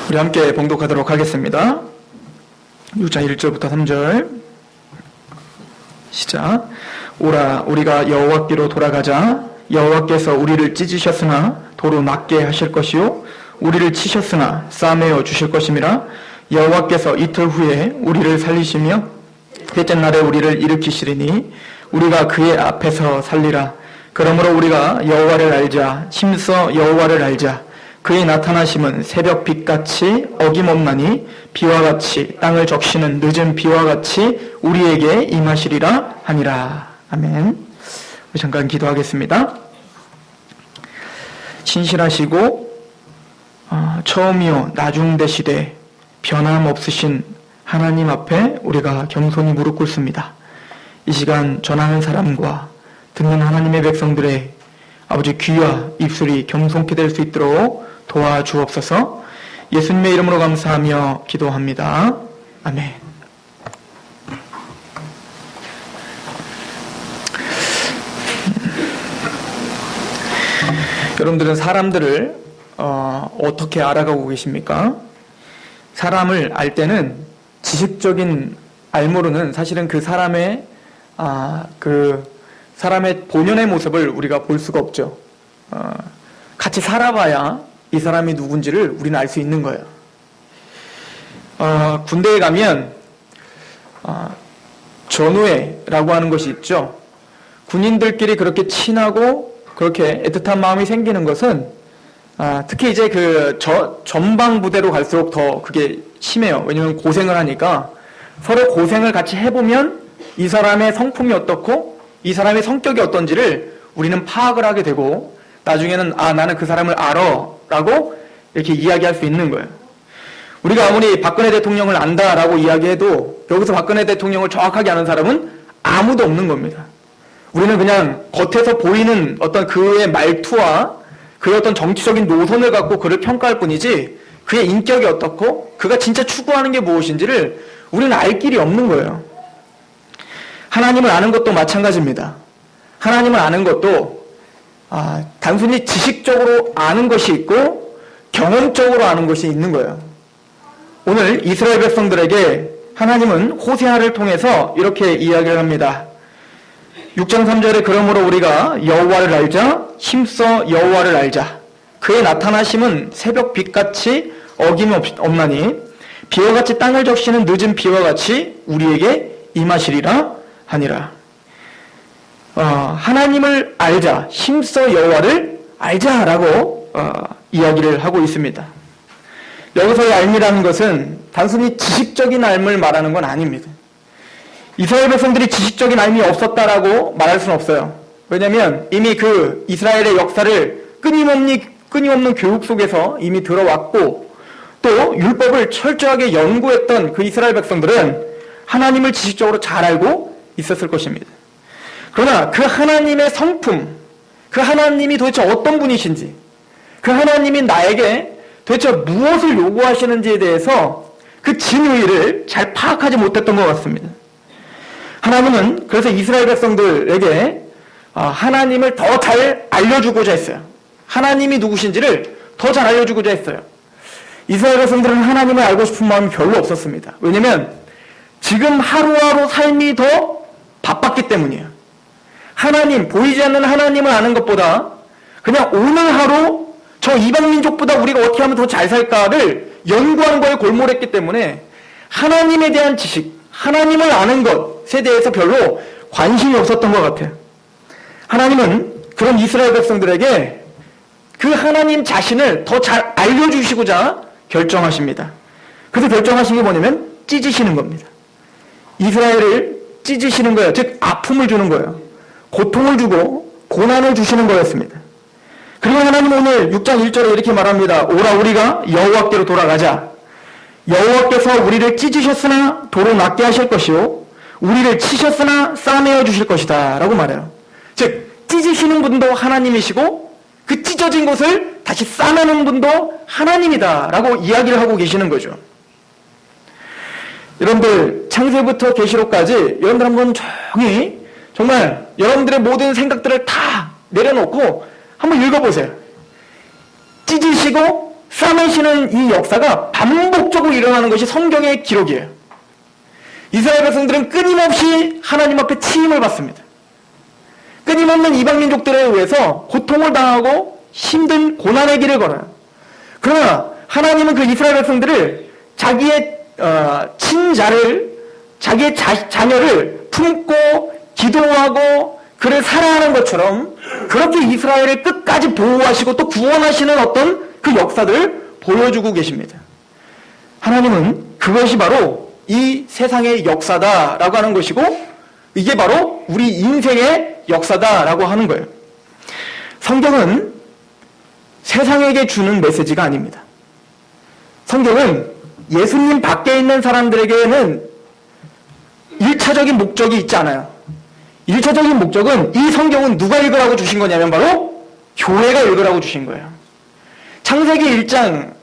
우리 함께 봉독하도록 하겠습니다. 6장 1절부터 3절 시작. 오라 우리가 여호와께로 돌아가자. 여호와께서 우리를 찢으셨으나 도로 낫게 하실 것이요 우리를 치셨으나 싸매어 주실 것임이라. 여호와께서 이틀 후에 우리를 살리시며 셋째 날에 우리를 일으키시리니 우리가 그의 앞에서 살리라. 그러므로 우리가 여호와를 알자. 힘써 여호와를 알자. 그의 나타나심은 새벽 빛같이 어김없나니 비와 같이 땅을 적시는 늦은 비와 같이 우리에게 임하시리라 하니라. 아멘. 잠깐 기도하겠습니다. 신실하시고 처음이요 나중 되시되 변함없으신 하나님 앞에 우리가 겸손히 무릎 꿇습니다. 이 시간 전하는 사람과 듣는 하나님의 백성들의 아버지 귀와 입술이 겸손케 될 수 있도록 도와주옵소서. 예수님의 이름으로 감사하며 기도합니다. 아멘. 여러분들은 사람들을 어떻게 알아가고 계십니까? 사람을 알 때는 지식적인 알무로는 사실은 그 사람의 본연의 모습을 우리가 볼 수가 없죠. 같이 살아봐야 이 사람이 누군지를 우리는 알 수 있는 거예요. 군대에 가면 전우회라고 하는 것이 있죠. 군인들끼리 그렇게 친하고 그렇게 애틋한 마음이 생기는 것은 특히 이제 전방 부대로 갈수록 더 그게 심해요. 왜냐면 고생을 하니까 서로 고생을 같이 해보면 이 사람의 성품이 어떻고 이 사람의 성격이 어떤지를 우리는 파악을 하게 되고 나중에는 나는 그 사람을 알아 라고 이렇게 이야기할 수 있는 거예요. 우리가 아무리 박근혜 대통령을 안다라고 이야기해도 여기서 박근혜 대통령을 정확하게 아는 사람은 아무도 없는 겁니다. 우리는 그냥 겉에서 보이는 어떤 그의 말투와 그의 어떤 정치적인 노선을 갖고 그를 평가할 뿐이지 그의 인격이 어떻고 그가 진짜 추구하는 게 무엇인지를 우리는 알 길이 없는 거예요. 하나님을 아는 것도 마찬가지입니다. 하나님을 아는 것도 단순히 지식적으로 아는 것이 있고 경험적으로 아는 것이 있는 거예요. 오늘 이스라엘 백성들에게 하나님은 호세아를 통해서 이렇게 이야기를 합니다. 6장 3절에 그러므로 우리가 여호와를 알자. 힘써 여호와를 알자. 그의 나타나심은 새벽 빛같이 어김없나니 비와 같이 땅을 적시는 늦은 비와 같이 우리에게 임하시리라 하니라. 하나님을 알자, 힘써 여호와를 알자라고 이야기를 하고 있습니다. 여기서의 알미라는 것은 단순히 지식적인 알을 말하는 건 아닙니다. 이스라엘 백성들이 지식적인 알미 없었다라고 말할 수는 없어요. 왜냐하면 이미 그 이스라엘의 역사를 끊임없는 교육 속에서 이미 들어왔고 또 율법을 철저하게 연구했던 그 이스라엘 백성들은 하나님을 지식적으로 잘 알고 있었을 것입니다. 그러나 그 하나님의 성품, 그 하나님이 도대체 어떤 분이신지, 그 하나님이 나에게 도대체 무엇을 요구하시는지에 대해서 그 진의를 잘 파악하지 못했던 것 같습니다. 하나님은 그래서 이스라엘 백성들에게 하나님을 더 잘 알려주고자 했어요. 하나님이 누구신지를 더 잘 알려주고자 했어요. 이스라엘 백성들은 하나님을 알고 싶은 마음이 별로 없었습니다. 왜냐하면 지금 하루하루 삶이 더 바빴기 때문이에요. 보이지 않는 하나님을 아는 것보다 그냥 오늘 하루 저 이방민족보다 우리가 어떻게 하면 더 잘 살까를 연구하는 거에 골몰했기 때문에 하나님에 대한 지식, 하나님을 아는 것에 대해서 별로 관심이 없었던 것 같아요. 하나님은 그런 이스라엘 백성들에게 그 하나님 자신을 더 잘 알려주시고자 결정하십니다. 그래서 결정하신 게 뭐냐면 찢으시는 겁니다. 이스라엘을 찢으시는 거예요. 즉 아픔을 주는 거예요. 고통을 주고 고난을 주시는 거였습니다. 그리고 하나님은 오늘 6장 1절에 이렇게 말합니다. 오라 우리가 여호와께로 돌아가자. 여호와께서 우리를 찢으셨으나 도로 낫게 하실 것이요 우리를 치셨으나 싸매어 주실 것이다 라고 말해요. 즉 찢으시는 분도 하나님이시고 그 찢어진 것을 다시 싸매는 분도 하나님이다 라고 이야기를 하고 계시는 거죠. 여러분들 창세부터 계시록까지 여러분들 한번 정말 여러분들의 모든 생각들을 다 내려놓고 한번 읽어보세요. 찢으시고 싸매시는 이 역사가 반복적으로 일어나는 것이 성경의 기록이에요. 이스라엘 백성들은 끊임없이 하나님 앞에 치임을 받습니다. 끊임없는 이방 민족들에 의해서 고통을 당하고 힘든 고난의 길을 걸어요. 그러나 하나님은 그 이스라엘 백성들을 자기의 친자를, 자기의 자녀를 품고 기도하고 그를 사랑하는 것처럼 그렇게 이스라엘을 끝까지 보호하시고 또 구원하시는 어떤 그 역사들을 보여주고 계십니다. 하나님은 그것이 바로 이 세상의 역사다라고 하는 것이고 이게 바로 우리 인생의 역사다라고 하는 거예요. 성경은 세상에게 주는 메시지가 아닙니다. 성경은 예수님 밖에 있는 사람들에게는 1차적인 목적이 있지 않아요. 1차적인 목적은 이 성경은 누가 읽으라고 주신 거냐면 바로 교회가 읽으라고 주신 거예요. 창세기 1장,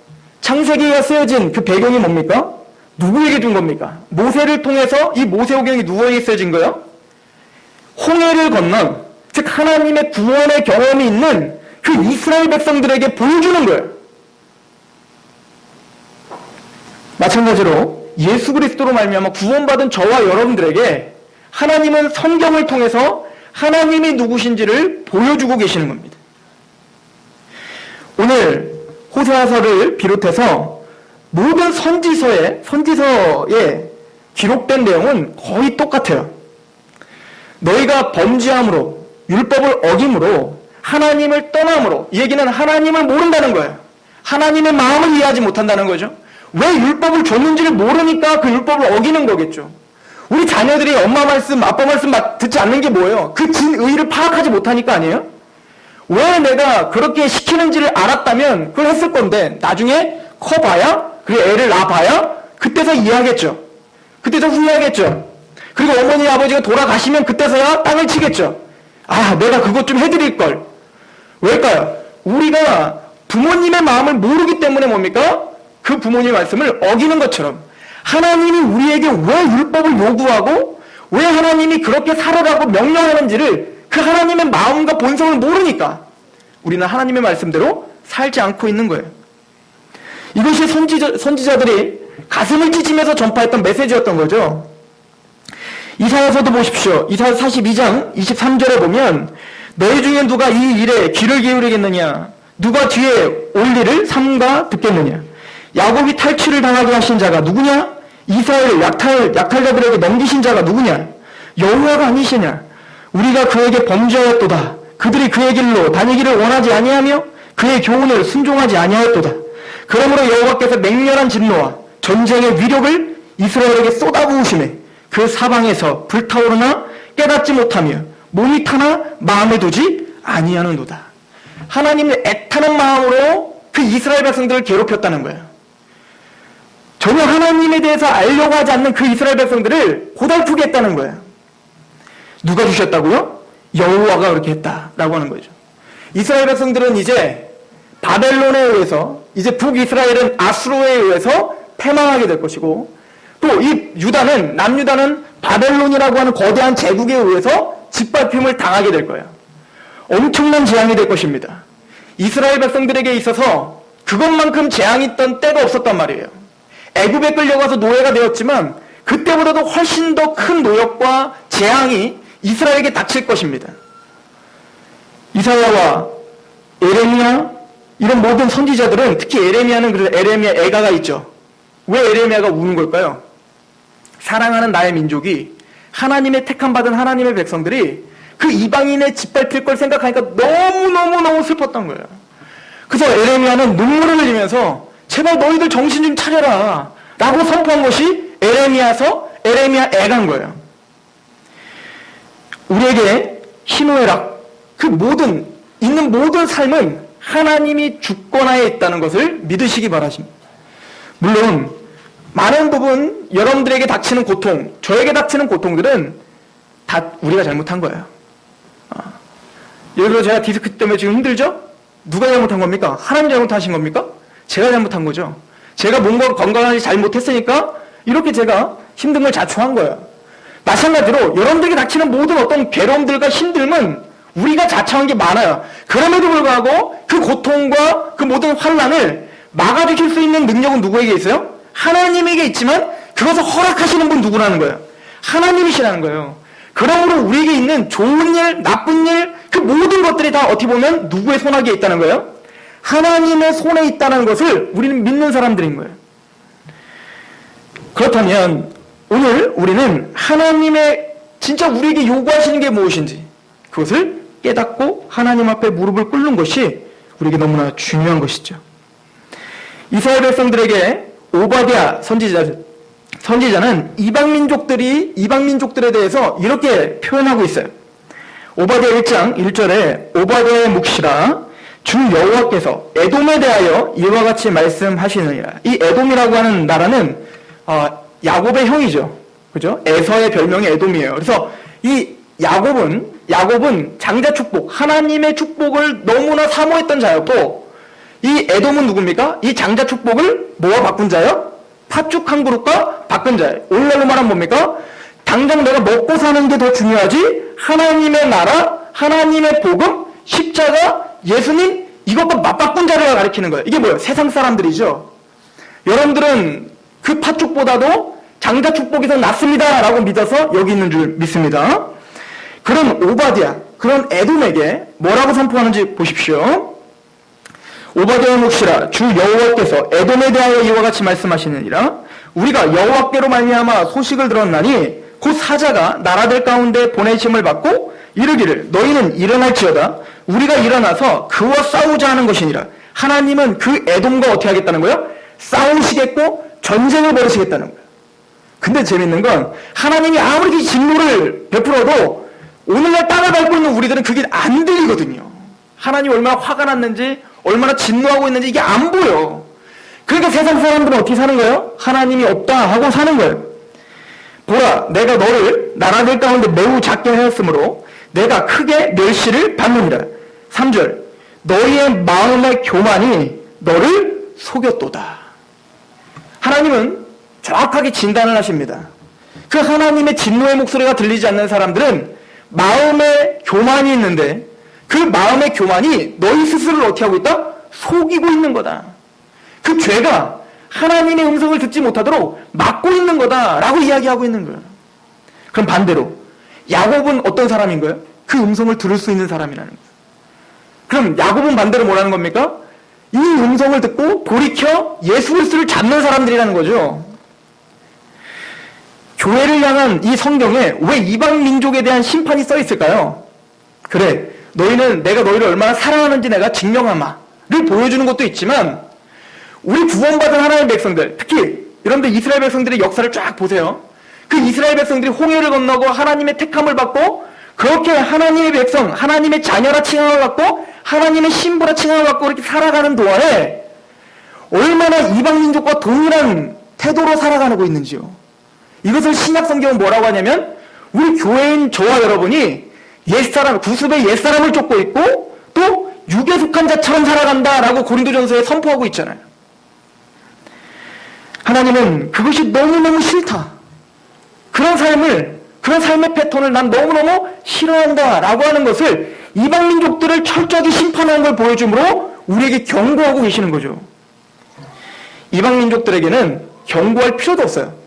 창세기가 쓰여진 그 배경이 뭡니까? 누구에게 준 겁니까? 모세를 통해서 이 모세오경이 누구에게 쓰여진 거예요? 홍해를 건넌, 즉 하나님의 구원의 경험이 있는 그 이스라엘 백성들에게 보여주는 거예요. 마찬가지로 예수 그리스도로 말미암아 구원받은 저와 여러분들에게 하나님은 성경을 통해서 하나님이 누구신지를 보여주고 계시는 겁니다. 오늘 호세아서를 비롯해서 모든 선지서에 기록된 내용은 거의 똑같아요. 너희가 범죄함으로 율법을 어김으로 하나님을 떠남으로, 이 얘기는 하나님을 모른다는 거예요. 하나님의 마음을 이해하지 못한다는 거죠. 왜 율법을 줬는지를 모르니까 그 율법을 어기는 거겠죠. 우리 자녀들이 엄마 말씀, 아빠 말씀 듣지 않는 게 뭐예요? 그 진의를 파악하지 못하니까 아니에요? 왜 내가 그렇게 시키는지를 알았다면 그걸 했을 건데 나중에 커봐야, 그리고 애를 낳아봐야 그때서 이해하겠죠. 그때서 후회하겠죠. 그리고 어머니 아버지가 돌아가시면 그때서야 땅을 치겠죠. 아, 내가 그것 좀 해드릴걸. 왜일까요? 우리가 부모님의 마음을 모르기 때문에 뭡니까? 그 부모님의 말씀을 어기는 것처럼 하나님이 우리에게 왜 율법을 요구하고 왜 하나님이 그렇게 살아라고 명령하는지를 그 하나님의 마음과 본성을 모르니까 우리는 하나님의 말씀대로 살지 않고 있는 거예요. 이것이 선지자들이 가슴을 찢으면서 전파했던 메시지였던 거죠. 이사야서도 보십시오. 이사야 42장 23절에 보면 너희 중에 누가 이 일에 귀를 기울이겠느냐, 누가 뒤에 올 일을 삼가 듣겠느냐. 야곱이 탈취를 당하게 하신 자가 누구냐? 이스라엘을 약탈자들에게 넘기신 자가 누구냐? 여호와가 아니시냐? 우리가 그에게 범죄하였도다. 그들이 그의 길로 다니기를 원하지 아니하며 그의 교훈을 순종하지 아니하였도다. 그러므로 여호와께서 맹렬한 진노와 전쟁의 위력을 이스라엘에게 쏟아부으시매 그 사방에서 불타오르나 깨닫지 못하며 몸이 타나 마음에 두지 아니하는도다. 하나님의 애타는 마음으로 그 이스라엘 백성들을 괴롭혔다는 거예요. 전혀 하나님에 대해서 알려고 하지 않는 그 이스라엘 백성들을 고달프게 했다는 거예요. 누가 주셨다고요? 여호와가 그렇게 했다라고 하는 거죠. 이스라엘 백성들은 이제 바벨론에 의해서, 이제 북이스라엘은 아수르에 의해서 패망하게 될 것이고, 또 이 유다는, 남유다는 바벨론이라고 하는 거대한 제국에 의해서 짓밟힘을 당하게 될 거예요. 엄청난 재앙이 될 것입니다. 이스라엘 백성들에게 있어서 그것만큼 재앙이 있던 때가 없었단 말이에요. 애굽에 끌려가서 노예가 되었지만 그때보다도 훨씬 더 큰 노역과 재앙이 이스라엘에게 닥칠 것입니다. 이사야와 에레미야, 이런 모든 선지자들은, 특히 에레미야는 그래서 에레미야 애가가 있죠. 왜 에레미야가 우는 걸까요? 사랑하는 나의 민족이, 하나님의 택함받은 하나님의 백성들이 그 이방인의 짓밟힐 걸 생각하니까 너무너무 슬펐던 거예요. 그래서 에레미야는 눈물을 흘리면서 제발 너희들 정신 좀 차려라 라고 선포한 것이 에레미야 애가인 거예요. 우리에게 희노애락, 그 있는 모든 삶은 하나님이 주권하에 있다는 것을 믿으시기 바라십니다. 물론 많은 부분 여러분들에게 닥치는 고통, 저에게 닥치는 고통들은 다 우리가 잘못한 거예요. 예를 들어 제가 디스크 때문에 지금 힘들죠? 누가 잘못한 겁니까? 하나님 잘못하신 겁니까? 제가 잘못한 거죠. 제가 뭔가 건강하게 잘못했으니까 이렇게 제가 힘든 걸 자초한 거예요. 마찬가지로 여러분들에게 닥치는 모든 어떤 괴로움들과 힘듦은 우리가 자초한 게 많아요. 그럼에도 불구하고 그 고통과 그 모든 환난을 막아주실 수 있는 능력은 누구에게 있어요? 하나님에게 있지만 그것을 허락하시는 분 누구라는 거예요? 하나님이시라는 거예요. 그러므로 우리에게 있는 좋은 일, 나쁜 일, 그 모든 것들이 다 어떻게 보면 누구의 손아귀에 있다는 거예요? 하나님의 손에 있다는 것을 우리는 믿는 사람들인 거예요. 그렇다면 오늘 우리는 하나님의 진짜 우리에게 요구하시는 게 무엇인지 그것을 깨닫고 하나님 앞에 무릎을 꿇는 것이 우리에게 너무나 중요한 것이죠. 이스라엘 백성들에게 오바댜 선지자는 이방 민족들에 대해서 이렇게 표현하고 있어요. 오바댜 1장 1절에 오바댜의 묵시라 주 여호와께서 에돔에 대하여 이와 같이 말씀하시느니라. 이 에돔이라고 하는 나라는 야곱의 형이죠. 그죠? 에서의 별명이 에돔이에요. 그래서 이 야곱은 장자 축복, 하나님의 축복을 너무나 사모했던 자였고, 이 에돔은 누굽니까? 이 장자 축복을 뭐와 바꾼 자요? 팥죽 한 그릇과 바꾼 자예요. 오늘날로 말하면 뭡니까? 당장 내가 먹고 사는 게 더 중요하지, 하나님의 나라, 하나님의 복음, 십자가, 예수님, 이것과 맞바꾼 자를 가리키는 거예요. 이게 뭐예요? 세상 사람들이죠. 여러분들은 그 팥죽보다도 장자 축복이 더 낫습니다 라고 믿어서 여기 있는 줄 믿습니다. 그런 오바댜, 그런 에돔에게 뭐라고 선포하는지 보십시오. 오바댜의 묵시라 주 여호와께서 에돔에 대하여 이와 같이 말씀하시느니라. 우리가 여호와께로 말미암아 소식을 들었나니 곧 사자가 나라들 가운데 보내심을 받고 이르기를 너희는 일어날지어다. 우리가 일어나서 그와 싸우자 하는 것이니라. 하나님은 그 에돔과 어떻게 하겠다는 거예요? 싸우시겠고 전쟁을 벌이시겠다는 거예요. 근데 재밌는 건 하나님이 아무리 진노를 베풀어도 오늘날 땅을 밟고 있는 우리들은 그게 안 들리거든요. 하나님이 얼마나 화가 났는지, 얼마나 진노하고 있는지 이게 안 보여. 그러니까 세상 사람들은 어떻게 사는 거예요? 하나님이 없다 하고 사는 거예요. 보라, 내가 너를 나라들 가운데 매우 작게 하였으므로 내가 크게 멸시를 받느니라. 3절, 너희의 마음의 교만이 너를 속였도다. 하나님은 정확하게 진단을 하십니다. 그 하나님의 진노의 목소리가 들리지 않는 사람들은 마음의 교만이 있는데 그 마음의 교만이 너희 스스로를 어떻게 하고 있다? 속이고 있는 거다. 그 죄가 하나님의 음성을 듣지 못하도록 막고 있는 거다라고 이야기하고 있는 거예요. 그럼 반대로 야곱은 어떤 사람인 거예요? 그 음성을 들을 수 있는 사람이라는 거예요. 그럼 야곱은 반대로 뭐라는 겁니까? 이 음성을 듣고 돌이켜 예수 그리스도를 잡는 사람들이라는 거죠. 교회를 향한 이 성경에 왜 이방 민족에 대한 심판이 써 있을까요? 그래, 너희는 내가 너희를 얼마나 사랑하는지 내가 증명하마를 보여주는 것도 있지만 우리 구원받은 하나님의 백성들, 특히 여러분들 이스라엘 백성들의 역사를 쫙 보세요. 그 이스라엘 백성들이 홍해를 건너고 하나님의 택함을 받고 그렇게 하나님의 백성, 하나님의 자녀라 칭함을 받고 하나님의 신부라 칭함을 받고 이렇게 살아가는 동안에 얼마나 이방 민족과 동일한 태도로 살아가고 있는지요. 이것을 신약 성경은 뭐라고 하냐면 우리 교회인 저와 여러분이 옛사람, 구습의 옛사람을 쫓고 있고 또 육에 속한 자처럼 살아간다라고 고린도전서에 선포하고 있잖아요. 하나님은 그것이 너무너무 싫다. 그런 삶의 패턴을 난 너무너무 싫어한다라고 하는 것을 이방 민족들을 철저하게 심판하는 걸 보여주므로 우리에게 경고하고 계시는 거죠. 이방 민족들에게는 경고할 필요도 없어요.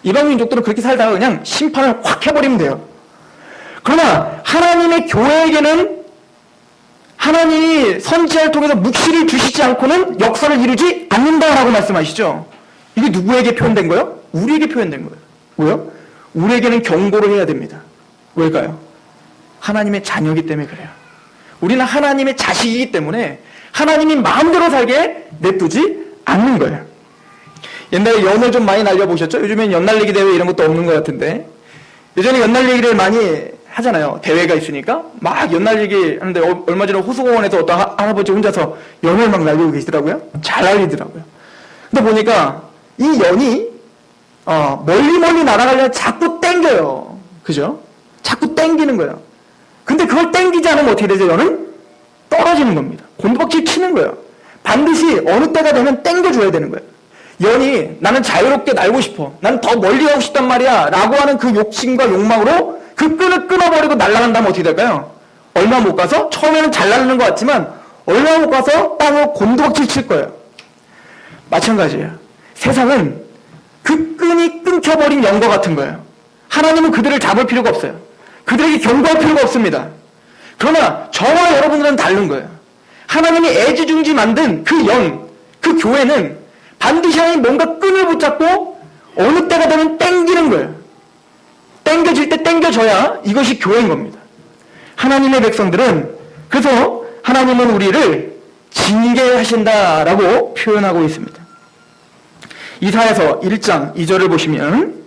이방 민족들은 그렇게 살다가 그냥 심판을 확 해버리면 돼요. 그러나 하나님의 교회에게는 하나님이 선지자를 통해서 묵시를 주시지 않고는 역사를 이루지 않는다라고 말씀하시죠. 이게 누구에게 표현된 거예요? 우리에게 표현된 거예요. 왜요? 우리에게는 경고를 해야 됩니다. 왜일까요? 하나님의 자녀이기 때문에 그래요. 우리는 하나님의 자식이기 때문에 하나님이 마음대로 살게 냅두지 않는 거예요. 옛날에 연애 좀 많이 날려보셨죠? 요즘엔 연날리기 대회 이런 것도 없는 것 같은데 예전에 연날리기를 많이 하잖아요. 대회가 있으니까 막 연날리기 하는데 얼마 전에 호수공원에서 어떤 할아버지 혼자서 연을 막 날리고 계시더라고요. 잘 날리더라고요. 근데 보니까 이 연이 멀리 날아가려면 자꾸 땡겨요. 그죠? 자꾸 땡기는 거예요. 근데 그걸 땡기지 않으면 어떻게 되죠? 연은 떨어지는 겁니다. 곤두박질 치는 거예요. 반드시 어느 때가 되면 땡겨줘야 되는 거예요. 연이 나는 자유롭게 날고 싶어. 난 더 멀리 가고 싶단 말이야. 라고 하는 그 욕심과 욕망으로 그 끈을 끊어버리고 날아간다면 어떻게 될까요? 얼마 못 가서 처음에는 잘 날리는 것 같지만 얼마 못 가서 땅을 곤두박질 칠 거예요. 마찬가지예요. 세상은 그 끈이 끊겨버린 영과 같은 거예요. 하나님은 그들을 잡을 필요가 없어요. 그들에게 경고할 필요가 없습니다. 그러나 저와 여러분들은 다른 거예요. 하나님이 애지중지 만든 그 영, 그 교회는 반드시 하나님 뭔가 끈을 붙잡고 어느 때가 되면 땡기는 거예요. 땡겨질 때 땡겨져야 이것이 교회인 겁니다. 하나님의 백성들은, 그래서 하나님은 우리를 징계하신다라고 표현하고 있습니다. 이사야서 1장 2절을 보시면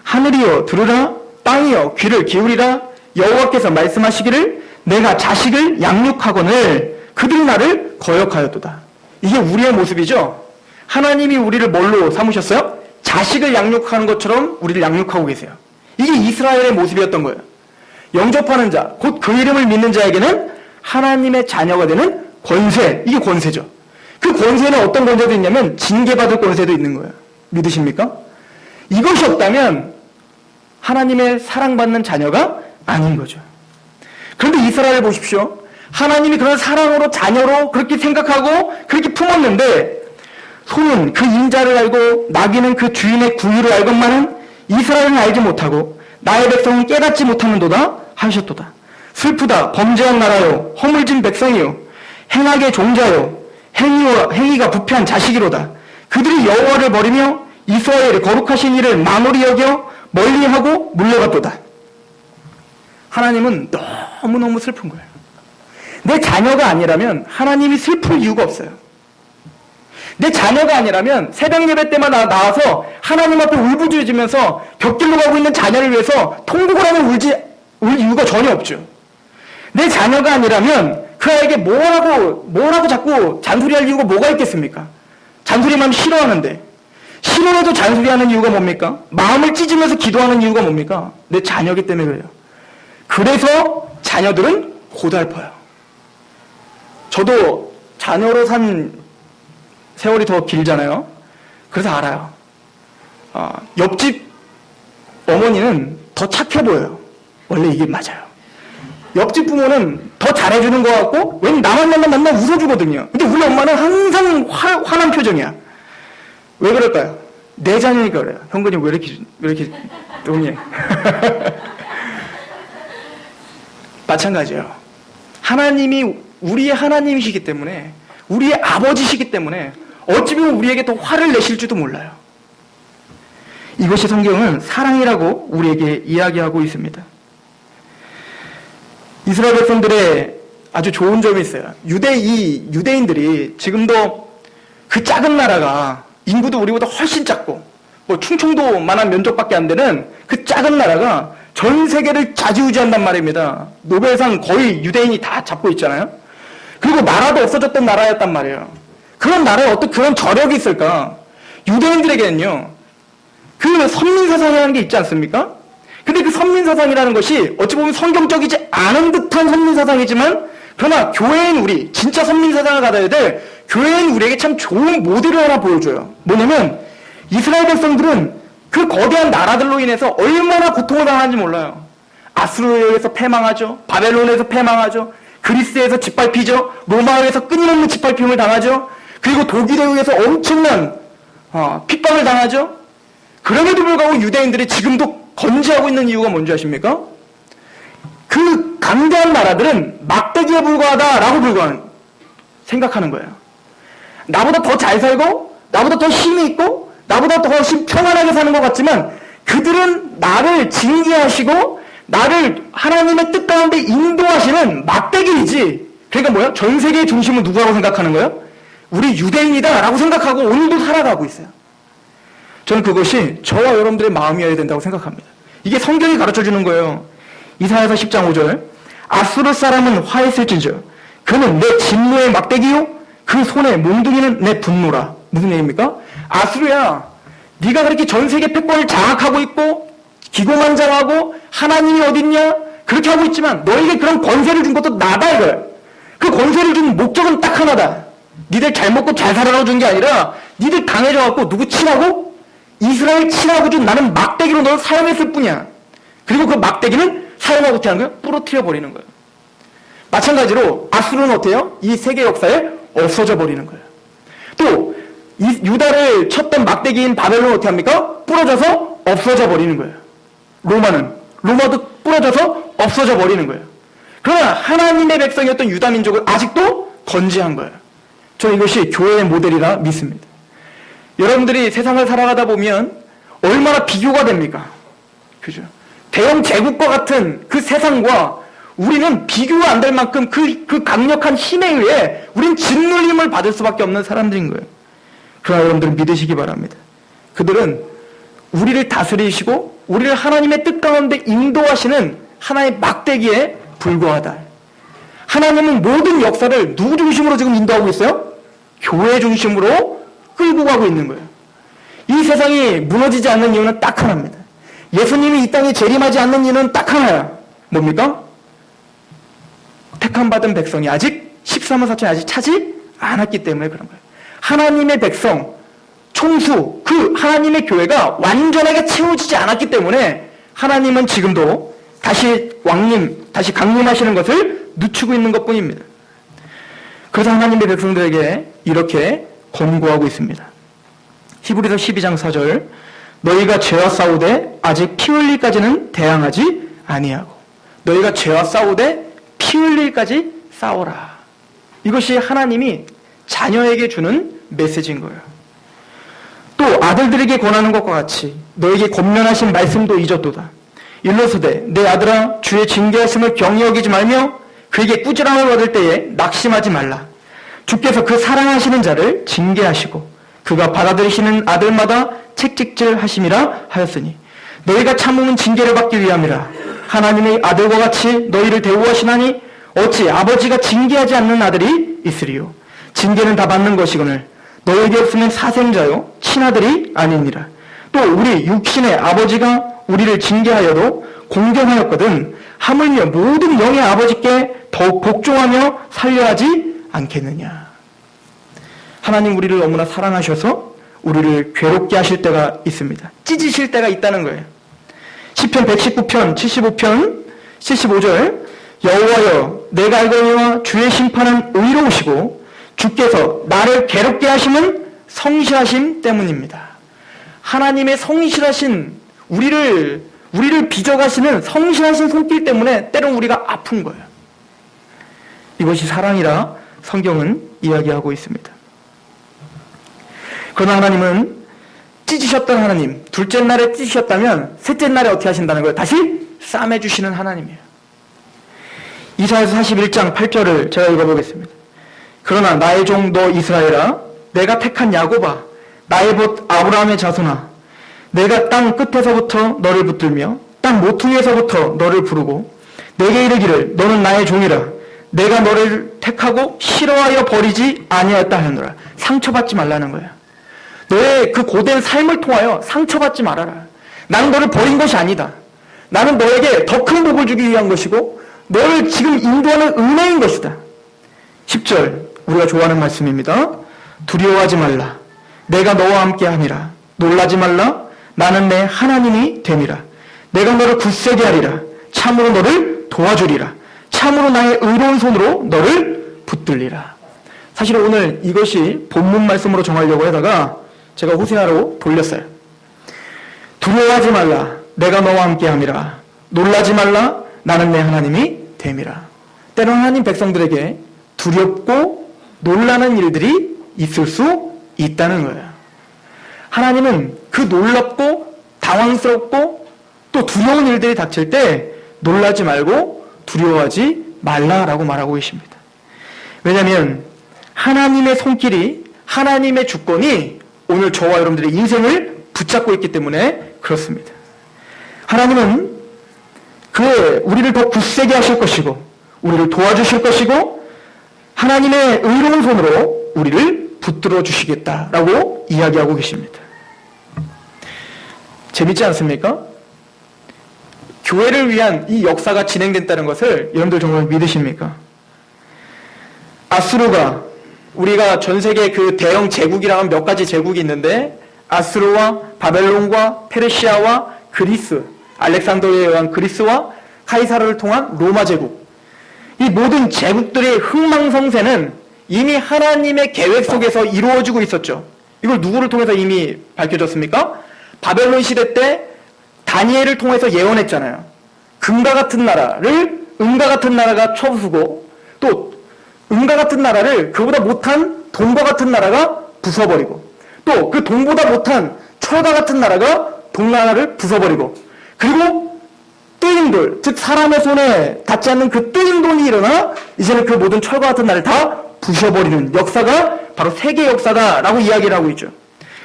하늘이여 들으라, 땅이여 귀를 기울이라, 여호와께서 말씀하시기를 내가 자식을 양육하거늘 그들이 나를 거역하였도다. 이게 우리의 모습이죠. 하나님이 우리를 뭘로 삼으셨어요? 자식을 양육하는 것처럼 우리를 양육하고 계세요. 이게 이스라엘의 모습이었던 거예요. 영접하는 자, 곧 그 이름을 믿는 자에게는 하나님의 자녀가 되는 권세, 이게 권세죠. 그 권세는 어떤 권세도 있냐면 징계받을 권세도 있는 거예요. 믿으십니까? 이것이 없다면 하나님의 사랑받는 자녀가 아닌 거죠. 그런데 이스라엘 보십시오. 하나님이 그런 사랑으로 자녀로 그렇게 생각하고 그렇게 품었는데 소는 그 인자를 알고 나귀는 그 주인의 구유를 알건만은 이스라엘은 알지 못하고 나의 백성은 깨닫지 못하는도다 하셨도다. 슬프다 범죄한 나라요 허물진 백성이요 행악의 종자요 행위가 부패한 자식이로다. 그들이 여호와를 버리며 이스라엘의 거룩하신 이를 만홀히 여겨 멀리하고 물러갔도다. 하나님은 너무너무 슬픈 거예요. 내 자녀가 아니라면 하나님이 슬플 이유가 없어요. 내 자녀가 아니라면 새벽 예배 때마다 나와서 하나님 앞에 울부짖으면서 벽길로 가고 있는 자녀를 위해서 통곡을 하며 울 이유가 전혀 없죠. 내 자녀가 아니라면 그 아이에게 뭐라고 자꾸 잔소리할 이유가 뭐가 있겠습니까? 잔소리만 싫어하는데 싫어해도 잔소리하는 이유가 뭡니까? 마음을 찢으면서 기도하는 이유가 뭡니까? 내 자녀이기 때문에 그래요. 그래서 자녀들은 고달퍼요. 저도 자녀로 산 세월이 더 길잖아요. 그래서 알아요. 옆집 어머니는 더 착해 보여요. 원래 이게 맞아요. 옆집 부모는 더 잘해주는 것 같고, 왠 나만 만나면 맨날 웃어주거든요. 근데 우리 엄마는 항상 화난 표정이야. 왜 그럴까요? 내 자녀니까 그래요. 형근이 왜 이렇게 동의해? 마찬가지예요. 하나님이 우리의 하나님이시기 때문에, 우리의 아버지시기 때문에 어찌 보면 우리에게 더 화를 내실지도 몰라요. 이것이 성경은 사랑이라고 우리에게 이야기하고 있습니다. 이스라엘 백성들의 아주 좋은 점이 있어요. 유대인들이 지금도 그 작은 나라가 인구도 우리보다 훨씬 작고 뭐 충청도만한 면적밖에 안 되는 그 작은 나라가 전 세계를 좌지우지한단 말입니다. 노벨상 거의 유대인이 다 잡고 있잖아요. 그리고 나라도 없어졌던 나라였단 말이에요. 그런 나라에 어떤 그런 저력이 있을까? 유대인들에게는요, 그 선민사상이라는 게 있지 않습니까? 근데 그 선민사상이라는 것이 어찌 보면 성경적이지 않은 듯한 선민사상이지만, 그러나 교회인 우리, 진짜 선민사상을 가져야 될 교회인 우리에게 참 좋은 모델을 하나 보여줘요. 뭐냐면, 이스라엘 백성들은 그 거대한 나라들로 인해서 얼마나 고통을 당하는지 몰라요. 아수르에 의해서 패망하죠. 바벨론에서 패망하죠. 그리스에서 짓밟히죠. 로마에서 끊임없는 짓밟힘을 당하죠. 그리고 독일에 의해서 엄청난 핍박을 당하죠. 그럼에도 불구하고 유대인들이 지금도 건재하고 있는 이유가 뭔지 아십니까? 그 강대한 나라들은 막대기에 불과하다라고 생각하는 거예요. 나보다 더 잘 살고 나보다 더 힘이 있고 나보다 더 평안하게 사는 것 같지만 그들은 나를 징계하시고 나를 하나님의 뜻 가운데 인도하시는 막대기이지. 그러니까 뭐야? 전 세계의 중심은 누구라고 생각하는 거예요? 우리 유대인이다 라고 생각하고 오늘도 살아가고 있어요. 저는 그것이 저와 여러분들의 마음이어야 된다고 생각합니다. 이게 성경이 가르쳐주는 거예요. 이사야서 10장 5절 아수르 사람은 화했을진저 그는 내 진노의 막대기요 그 손에 몽둥이는 내 분노라. 무슨 얘기입니까? 아수르야, 네가 그렇게 전 세계 패권을 장악하고 있고 기고만장하고 하나님이 어딨냐 그렇게 하고 있지만 너에게 그런 권세를 준 것도 나다 이거예요. 그 권세를 준 목적은 딱 하나다. 니들 잘 먹고 잘 살아라고 준 게 아니라 니들 강해져갖고 누구 치라고? 이스라엘 치라고 준 나는 막대기로 너를 사용했을 뿐이야. 그리고 그 막대기는 사용하고 어떻게 하는 거예요? 부러뜨려 버리는 거예요. 마찬가지로 아수르는 어때요? 이 세계 역사에 없어져 버리는 거예요. 또 이 유다를 쳤던 막대기인 바벨론은 어떻게 합니까? 부러져서 없어져 버리는 거예요. 로마도 부러져서 없어져 버리는 거예요. 그러나 하나님의 백성이었던 유다 민족을 아직도 건지한 거예요. 저는 이것이 교회의 모델이라 믿습니다. 여러분들이 세상을 살아가다 보면 얼마나 비교가 됩니까? 그죠? 대형 제국과 같은 그 세상과 우리는 비교가 안 될 만큼 그 강력한 힘에 의해 우린 짓눌림을 받을 수밖에 없는 사람들인 거예요. 그러나 여러분들은 믿으시기 바랍니다. 그들은 우리를 다스리시고 우리를 하나님의 뜻 가운데 인도하시는 하나의 막대기에 불과하다. 하나님은 모든 역사를 누구 중심으로 지금 인도하고 있어요? 교회 중심으로 끌고 가고 있는 거예요. 이 세상이 무너지지 않는 이유는 딱 하나입니다. 예수님이 이 땅에 재림하지 않는 이유는 딱 하나야. 뭡니까? 택함받은 백성이 아직 13만 4천이 아직 차지 않았기 때문에 그런 거예요. 하나님의 백성, 총수, 그 하나님의 교회가 완전하게 채워지지 않았기 때문에 하나님은 지금도 다시 강림하시는 것을 늦추고 있는 것뿐입니다. 그래서 하나님의 백성들에게 이렇게 권고하고 있습니다. 히브리서 12장 4절, 너희가 죄와 싸우되 아직 피 흘릴까지는 대항하지 아니하고. 너희가 죄와 싸우되 피 흘릴까지 싸워라. 이것이 하나님이 자녀에게 주는 메시지인 거예요. 또 아들들에게 권하는 것과 같이 너에게 권면하신 말씀도 잊었도다. 일러서되 내 아들아 주의 징계하심을 경히 여기지 말며 그에게 꾸지람을 받을 때에 낙심하지 말라. 주께서 그 사랑하시는 자를 징계하시고 그가 받아들이시는 아들마다 책찍질 하심이라 하였으니 너희가 참으면 징계를 받기 위함이라. 하나님의 아들과 같이 너희를 대우하시나니 어찌 아버지가 징계하지 않는 아들이 있으리요. 징계는 다 받는 것이거늘 너에게 없으면 사생자요 친아들이 아니니라. 또 우리 육신의 아버지가 우리를 징계하여도 공경하였거든 하물며 모든 영의 아버지께 더욱 복종하며 살려하지 않겠느냐. 하나님 우리를 너무나 사랑하셔서 우리를 괴롭게 하실 때가 있습니다. 찢으실 때가 있다는 거예요. 시편 119편 75편 75절, 여호와여 내가 알거니와 주의 심판은 의로우시고 주께서 나를 괴롭게 하심은 성실하심 때문입니다. 하나님의 성실하신 우리를 빚어가시는 성실하신 손길 때문에 때론 우리가 아픈 거예요. 이것이 사랑이라 성경은 이야기하고 있습니다. 그러나 하나님은 찢으셨던 하나님, 둘째 날에 찢으셨다면 셋째 날에 어떻게 하신다는 거예요? 다시 싸매주시는 하나님이에요. 이사야서 41장 8절을 제가 읽어보겠습니다. 그러나 나의 종 너 이스라엘아, 내가 택한 야곱아, 나의 벗 아브라함의 자손아, 내가 땅 끝에서부터 너를 붙들며 땅 모퉁이에서부터 너를 부르고 내게 이르기를 너는 나의 종이라. 내가 너를 택하고 싫어하여 버리지 아니하였다 하였노라. 상처받지 말라는 거예요. 너의 그 고된 삶을 통하여 상처받지 말아라. 나는 너를 버린 것이 아니다. 나는 너에게 더 큰 복을 주기 위한 것이고 너를 지금 인도하는 은혜인 것이다. 10절 우리가 좋아하는 말씀입니다. 두려워하지 말라. 내가 너와 함께 함이라. 놀라지 말라. 나는 내 하나님이 됨이라. 내가 너를 굳세게 하리라. 참으로 너를 도와주리라. 참으로 나의 의로운 손으로 너를 붙들리라. 사실 오늘 이것이 본문 말씀으로 정하려고 하다가 제가 호세아로 돌렸어요. 두려워하지 말라. 내가 너와 함께 함이라. 놀라지 말라. 나는 내 하나님이 됨이라. 때론 하나님 백성들에게 두렵고 놀라는 일들이 있을 수 있다는 거예요. 하나님은 그 놀랍고 당황스럽고 또 두려운 일들이 닥칠 때 놀라지 말고 두려워하지 말라라고 말하고 계십니다. 왜냐하면 하나님의 손길이, 하나님의 주권이 오늘 저와 여러분들의 인생을 붙잡고 있기 때문에 그렇습니다. 하나님은 우리를 더 굳세게 하실 것이고 우리를 도와주실 것이고 하나님의 의로운 손으로 우리를 붙들어 주시겠다라고 이야기하고 계십니다. 재밌지 않습니까? 교회를 위한 이 역사가 진행된다는 것을 여러분들 정말 믿으십니까? 아수르가, 우리가 전 세계 그 대형 제국이라 하면 몇 가지 제국이 있는데 아수르와 바벨론과 페르시아와 그리스, 알렉산더에 의한 그리스와 카이사르를 통한 로마 제국, 이 모든 제국들의 흥망성쇠는 이미 하나님의 계획 속에서 이루어지고 있었죠. 이걸 누구를 통해서 이미 밝혀졌습니까? 바벨론 시대 때 다니엘을 통해서 예언했잖아요. 금과 같은 나라를 은과 같은 나라가 쳐부수고 또 은과 같은 나라를 그보다 못한 동과 같은 나라가 부숴버리고 또 그 동보다 못한 철과 같은 나라가 동나라를 부숴버리고 그리고 뜨인 돌, 즉 사람의 손에 닿지 않는 그 뜨인 돌이 일어나 이제는 그 모든 철과 같은 나라를 다 부셔버리는 역사가 바로 세계 역사다라고 이야기를 하고 있죠.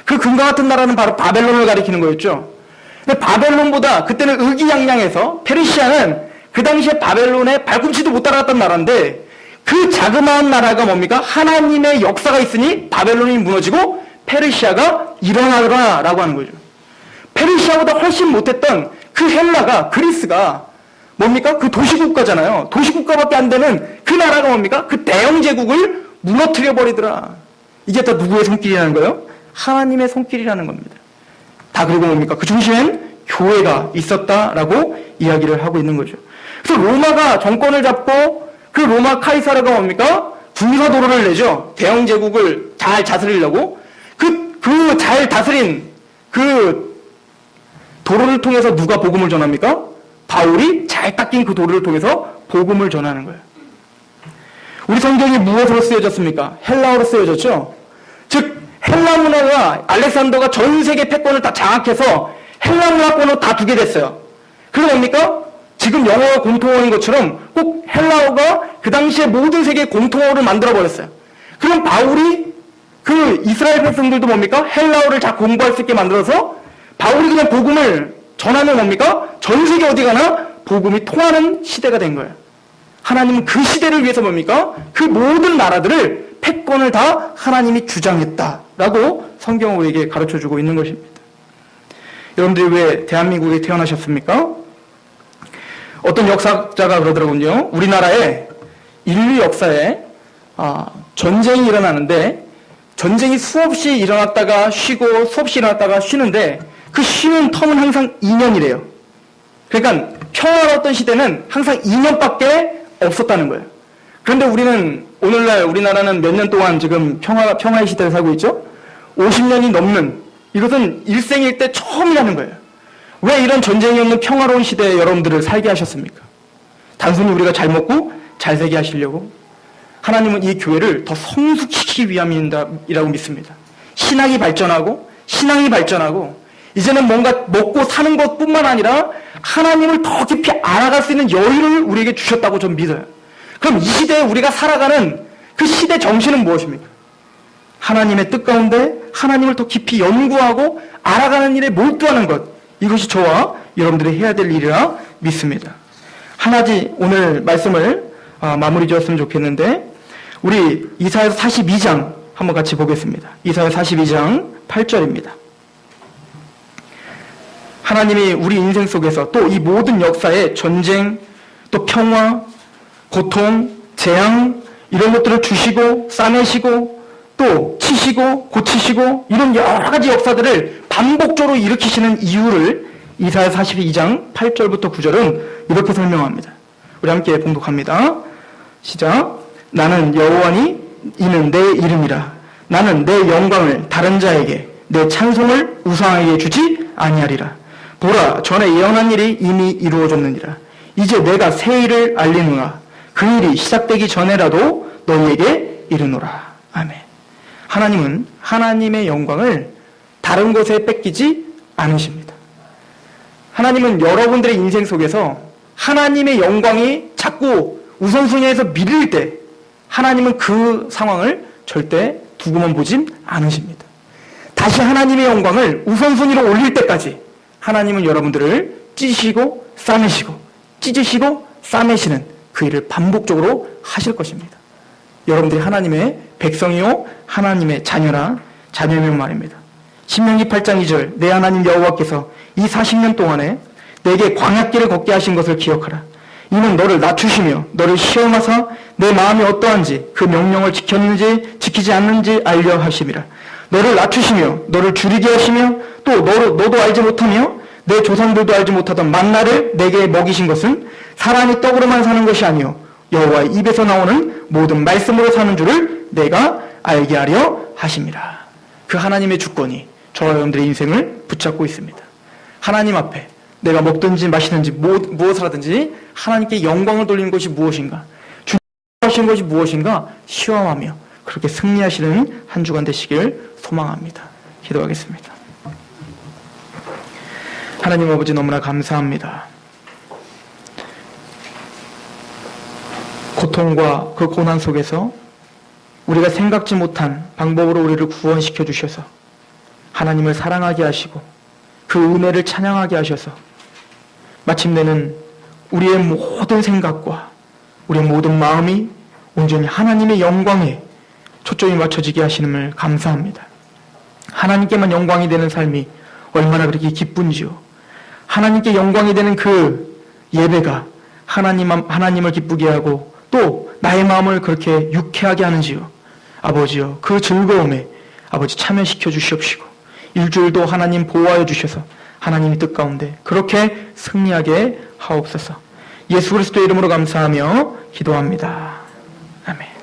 그 금과 같은 나라는 바로 바벨론을 가리키는 거였죠. 근데 바벨론보다 그때는 의기양양해서 페르시아는 그 당시에 바벨론에 발꿈치도 못 따라갔던 나라인데 그 자그마한 나라가 뭡니까? 하나님의 역사가 있으니 바벨론이 무너지고 페르시아가 일어나라라고 하는 거죠. 페르시아보다 훨씬 못했던 그 헬라가 그리스가 뭡니까? 그 도시국가잖아요. 도시국가밖에 안 되는 그 나라가 뭡니까? 그 대영 제국을 무너뜨려 버리더라. 이게 다 누구의 손길이라는 거예요? 하나님의 손길이라는 겁니다. 다 그리고 뭡니까? 그 중심엔 교회가 있었다라고 이야기를 하고 있는 거죠. 그래서 로마가 정권을 잡고 그 로마 카이사르가 뭡니까? 군사 도로를 내죠. 대영 제국을 잘 다스리려고. 그 잘 다스린 그 도로를 통해서 누가 복음을 전합니까? 바울이 잘 닦인 그 도로를 통해서 복음을 전하는 거예요. 우리 성경이 무엇으로 쓰여졌습니까? 헬라어로 쓰여졌죠. 즉 헬라 문화가 알렉산더가 전 세계 패권을 다 장악해서 헬라 문화권으로 다 두게 됐어요. 그게 뭡니까? 지금 영어가 공통어인 것처럼 꼭 헬라어가 그 당시에 모든 세계의 공통어를 만들어버렸어요. 그럼 바울이 그 이스라엘 백성들도 뭡니까? 헬라어를 잘 공부할 수 있게 만들어서 바울이 그냥 복음을 전하면 뭡니까? 전 세계 어디 가나 복음이 통하는 시대가 된 거예요. 하나님은 그 시대를 위해서 뭡니까? 그 모든 나라들을 패권을 다 하나님이 주장했다라고 성경은 우리에게 가르쳐주고 있는 것입니다. 여러분들이 왜 대한민국에 태어나셨습니까? 어떤 역사자가 그러더라고요. 우리나라의 인류 역사에 전쟁이 일어나는데 전쟁이 수없이 일어났다가 쉬고 수없이 일어났다가 쉬는데 그 쉬는 텀은 항상 2년이래요. 그러니까 평화로웠던 시대는 항상 2년밖에 없었다는 거예요. 그런데 우리는 오늘날 우리나라는 몇 년 동안 지금 평화의 시대를 살고 있죠? 50년이 넘는 이것은 일생일 때 처음이라는 거예요. 왜 이런 전쟁이 없는 평화로운 시대에 여러분들을 살게 하셨습니까? 단순히 우리가 잘 먹고 잘 살게 하시려고? 하나님은 이 교회를 더 성숙시키기 위함이라고 믿습니다. 신앙이 발전하고 이제는 뭔가 먹고 사는 것뿐만 아니라 하나님을 더 깊이 알아갈 수 있는 여유를 우리에게 주셨다고 저는 믿어요. 그럼 이 시대에 우리가 살아가는 그 시대 정신은 무엇입니까? 하나님의 뜻 가운데 하나님을 더 깊이 연구하고 알아가는 일에 몰두하는 것. 이것이 저와 여러분들이 해야 될 일이라 믿습니다. 하나지 오늘 말씀을 마무리 지었으면 좋겠는데 우리 이사야 42장 한번 같이 보겠습니다. 이사야 42장 8절입니다. 하나님이 우리 인생 속에서 또 이 모든 역사에 전쟁, 또 평화, 고통, 재앙 이런 것들을 주시고 싸매시고 또 치시고 고치시고 이런 여러 가지 역사들을 반복적으로 일으키시는 이유를 이사야 42장 8절부터 9절은 이렇게 설명합니다. 우리 함께 봉독합니다. 시작. 나는 여호와니 이는 내 이름이라. 나는 내 영광을 다른 자에게 내 찬송을 우상에게 주지 아니하리라. 보라 전에 예언한 일이 이미 이루어졌느니라. 이제 내가 새 일을 알리노라. 그 일이 시작되기 전에라도 너희에게 이르노라. 아멘. 하나님은 하나님의 영광을 다른 곳에 뺏기지 않으십니다. 하나님은 여러분들의 인생 속에서 하나님의 영광이 자꾸 우선순위에서 밀릴 때 하나님은 그 상황을 절대 두고만 보진 않으십니다. 다시 하나님의 영광을 우선순위로 올릴 때까지 하나님은 여러분들을 찢으시고 싸매시고 찢으시고 싸매시는 그 일을 반복적으로 하실 것입니다. 여러분들이 하나님의 백성이요 하나님의 자녀면 말입니다. 신명기 8장 2절 내 하나님 여호와께서 이 40년 동안에 내게 광야길을 걷게 하신 것을 기억하라. 이는 너를 낮추시며 너를 시험하사 내 마음이 어떠한지 그 명령을 지켰는지 지키지 않는지 알려 하심이라. 너를 낮추시며 너를 줄이게 하시며 또 너도 알지 못하며 내 조상들도 알지 못하던 만나를 내게 먹이신 것은 사람이 떡으로만 사는 것이 아니요 여호와의 입에서 나오는 모든 말씀으로 사는 줄을 내가 알게 하려 하심이라. 그 하나님의 주권이 저와 여러분들의 인생을 붙잡고 있습니다. 하나님 앞에 내가 먹든지 마시든지 무엇을 하든지 하나님께 영광을 돌리는 것이 무엇인가, 주님 하시는 것이 무엇인가 시험하며 그렇게 승리하시는 한 주간 되시길 소망합니다. 기도하겠습니다. 하나님 아버지, 너무나 감사합니다. 고통과 그 고난 속에서 우리가 생각지 못한 방법으로 우리를 구원시켜 주셔서 하나님을 사랑하게 하시고 그 은혜를 찬양하게 하셔서 마침내는 우리의 모든 생각과 우리의 모든 마음이 온전히 하나님의 영광에 초점이 맞춰지게 하시는을 감사합니다. 하나님께만 영광이 되는 삶이 얼마나 그렇게 기쁜지요. 하나님께 영광이 되는 그 예배가 하나님을 기쁘게 하고 또 나의 마음을 그렇게 유쾌하게 하는지요. 아버지요, 그 즐거움에 아버지 참여시켜 주시옵시고 일주일도 하나님 보호하여 주셔서 하나님의 뜻 가운데 그렇게 승리하게 하옵소서. 예수 그리스도의 이름으로 감사하며 기도합니다. 아멘.